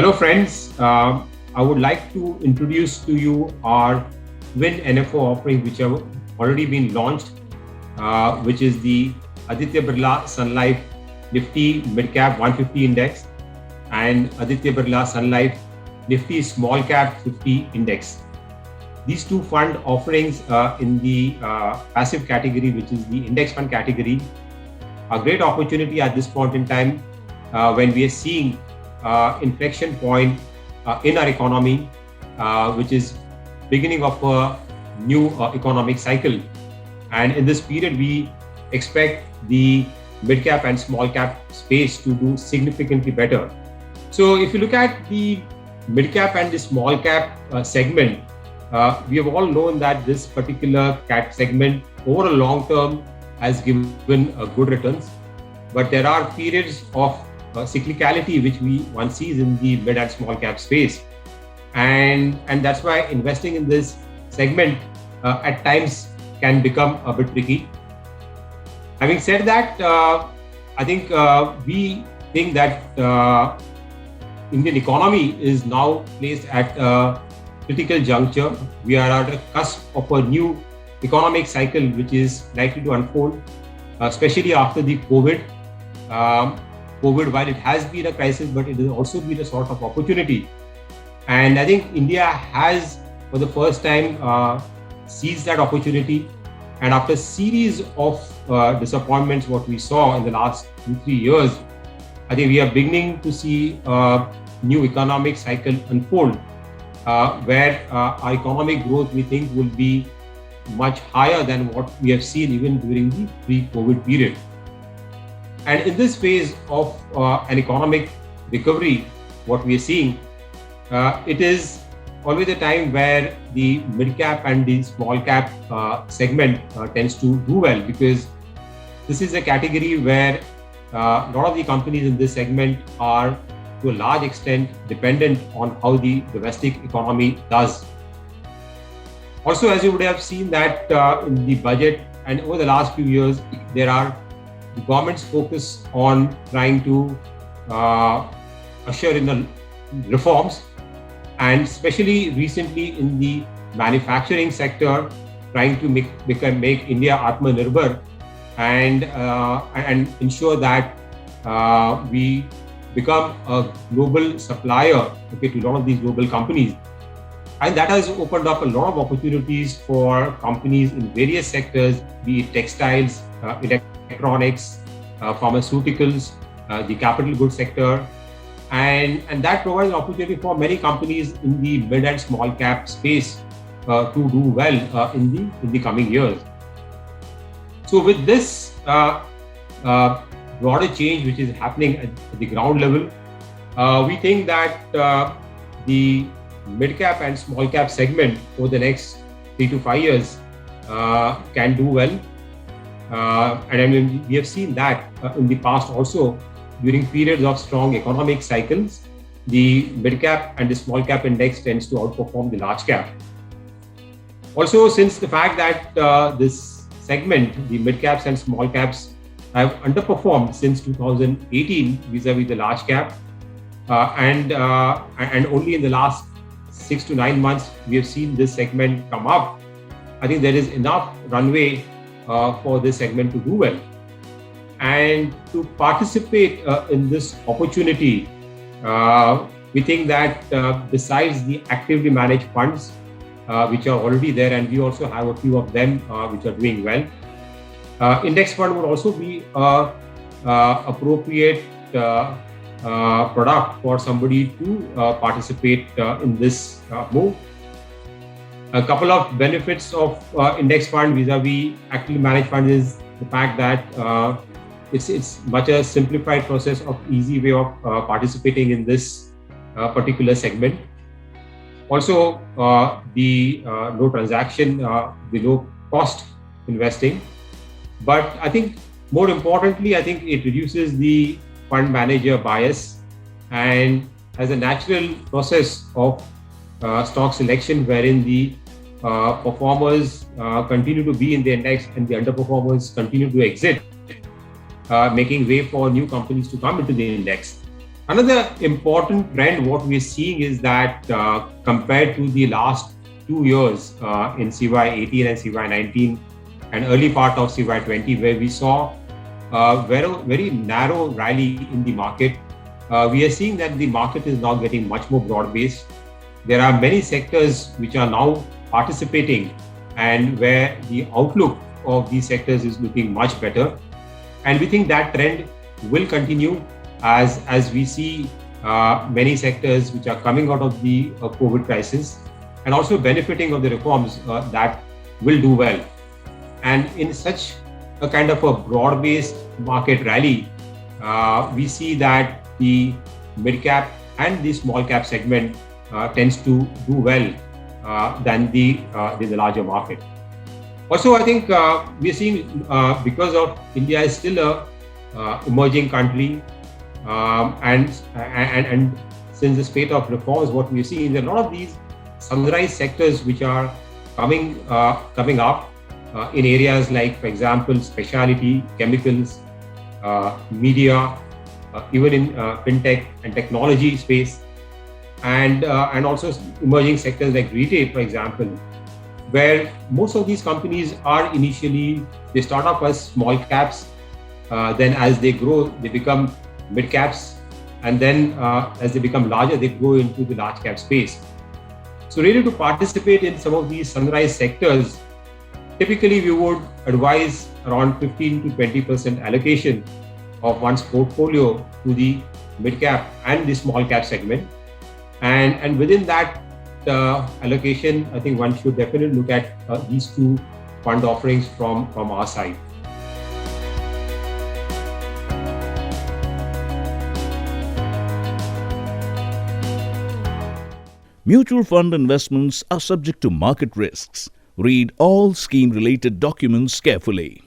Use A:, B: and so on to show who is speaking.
A: Hello friends, I would like to introduce to you our Twin NFO offering which have already been launched, which is the Aditya Birla Sun Life Nifty Midcap 150 Index and Aditya Birla Sun Life Nifty Small Cap 50 Index. These two fund offerings in the passive category, which is the index fund category, a great opportunity at this point in time when we are seeing inflection point in our economy, which is beginning of a new economic cycle. And in this period, we expect the mid cap and small cap space to do significantly better. So if you look at the mid cap and the small cap segment, we have all known that this particular cat segment over a long term has given good returns. But there are periods of cyclicality which one sees in the mid and small cap space, and that's why investing in this segment at times can become a bit tricky. Having said that, I think we think that Indian economy is now placed at a critical juncture. We are at a cusp of a new economic cycle which is likely to unfold, especially after the COVID. COVID, while it has been a crisis, but it has also been a sort of opportunity. And I think India has, for the first time, seized that opportunity. And after a series of disappointments, what we saw in the last 2-3 years, I think we are beginning to see a new economic cycle unfold, where our economic growth, we think, will be much higher than what we have seen even during the pre-COVID period. And in this phase of an economic recovery, what we are seeing, it is always a time where the mid cap and the small cap segment tends to do well, because this is a category where a lot of the companies in this segment are to a large extent dependent on how the domestic economy does. Also, as you would have seen that in the budget and over the last few years, there are the government's focus on trying to usher in the reforms, and especially recently in the manufacturing sector, trying to make India Atmanirbhar and ensure that we become a global supplier to a lot of these global companies. And that has opened up a lot of opportunities for companies in various sectors, be it textiles, electronics, pharmaceuticals, the capital goods sector, and that provides an opportunity for many companies in the mid and small cap space to do well in the coming years. So with this broader change which is happening at the ground level, we think that the mid cap and small cap segment over the next 3 to 5 years can do well. And I mean, we have seen that in the past also, during periods of strong economic cycles, the mid cap and the small cap index tends to outperform the large cap. Also, since the fact that this segment, the mid caps and small caps, have underperformed since 2018 vis-a-vis the large cap, and only in the last 6 to 9 months we have seen this segment come up, I think there is enough runway for this segment to do well. And to participate in this opportunity, we think that besides the actively managed funds, which are already there, and we also have a few of them which are doing well, index fund would also be appropriate product for somebody to participate in this move. A couple of benefits of index fund vis-a-vis actively managed fund is the fact that it's much a simplified process of easy way of participating in this particular segment. Also, the low transaction, the low cost investing. But I think more importantly, I think it reduces the fund manager bias and has a natural process of stock selection wherein the performers continue to be in the index and the underperformers continue to exit, making way for new companies to come into the index. Another important trend, what we're seeing is that compared to the last 2 years in CY18 and CY19 and early part of CY20, where we saw a very narrow rally in the market, we are seeing that the market is now getting much more broad-based. There are many sectors which are now participating and where the outlook of these sectors is looking much better. And we think that trend will continue as we see many sectors which are coming out of the COVID crisis and also benefiting of the reforms that will do well. And in such a kind of a broad-based market rally, we see that the mid-cap and the small-cap segment tends to do well than the larger market. Also, I think we are seeing because of India is still a emerging country, and since the spate of reforms, what we are seeing is a lot of these sunrise sectors which are coming up in areas like, for example, specialty chemicals, media, even in fintech and technology space, and also emerging sectors like retail, for example, where most of these companies are initially, they start off as small caps, then as they grow, they become mid caps, and then as they become larger, they go into the large cap space. So really to participate in some of these sunrise sectors, typically we would advise around 15 to 20% allocation of one's portfolio to the mid cap and the small cap segment. And within that allocation, I think one should definitely look at these two fund offerings from our side.
B: Mutual fund investments are subject to market risks. Read all scheme-related documents carefully.